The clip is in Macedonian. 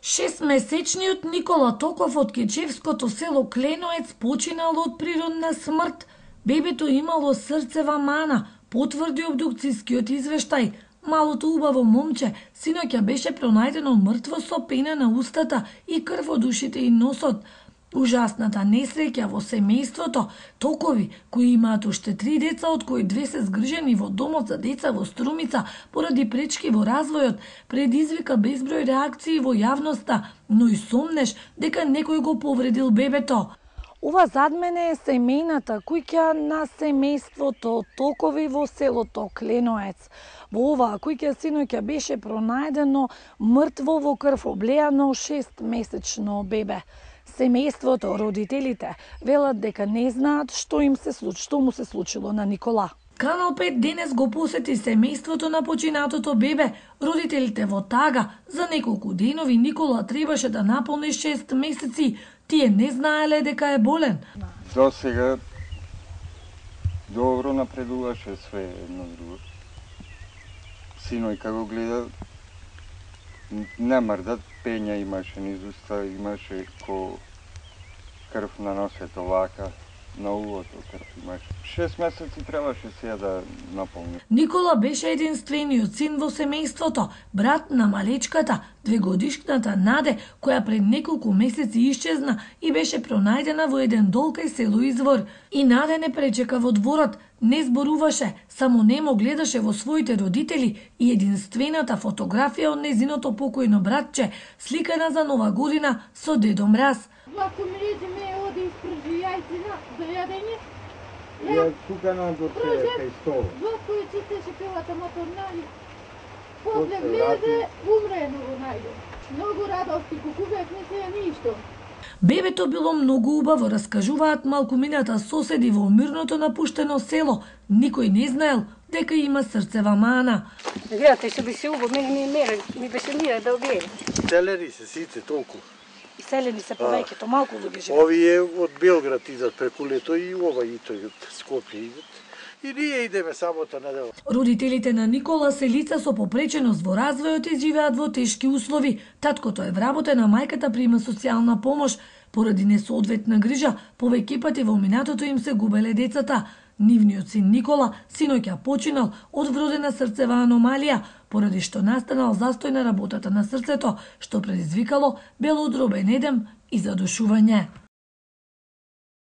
6-месечниот Никола Токов од Кечевското село Кленоец починал од природна смрт. Бебето имало срцева мана, потврди обдукцијскиот извештај. Малото убаво момче синоќа беше пронајдено мртво со пена на устата и крв од ушите и носот. Ужасната несреќа во семејството Токови, кои имаат уште 3 деца, од кои 2 се згрижени во домот за деца во Струмица поради пречки во развојот, предизвика безброј реакции во јавноста, но и сомнеш дека некој го повредил бебето. Ова зад мене е семејната куќа на семејството Токови во селото Кленоец. Во оваа куќа синоќа беше пронајдено мртво во крв облеано 6-месечно бебе. Семејството, родителите, велат дека не знаат што му се случило на Никола. Канал 5 денес го посети семејството на починатото бебе. Родителите во тага за неколку денови Никола требаше да наполни 6 месеци. Тие не знаеле дека е болен. До сега добро напредуваше све едно друго. Синојка го гледа, не мрдат, пења имаше низ уста, имаше крв на носето вака, на увото крв имаше. 6 месеци требаше сега да наполни. Никола беше единствениот син во семејството, брат на малечката, 2-годишната Наде, која пред неколку месеци исчезна и беше пронајдена во еден дол кај село Извор. И Наде не пречека во дворот, не зборуваше, само немо гледаше во своите родители и единствената фотографија од незиното покојно братче, сликана за Нова година со Дедо Мраз. Ако ми ме оди испржи јајцина за јадење, Ја тука на дворце кај стол. Вако ја читаше пилата моторнали. После гледа, умрено го најде. Многу радости, кукувек не се ништо. Бебето било многу убаво, раскажуваат малкумината соседи во мирното напуштено село. Никој не знаел дека има срцева мана. Гледате што би се убаво, ми беше мира да обиде. Селени се сите толку. Селени се повеќето, малку луѓе живеат. Овие од Белград идат преку лето и ова и тој од Скопје идат. И ние идеме сабота недела. Родителите на Никола се лица со попреченост во развојот и живеат во тешки услови. Таткото е вработен, а мајката прима социјална помош. Поради несоодветна грижа, повеќе пати во минатото им се губеле децата. Нивниот син Никола синоќа починал од вродена срцева аномалија, поради што настанал застој на работата на срцето, што предизвикало белодробен едем и задушување.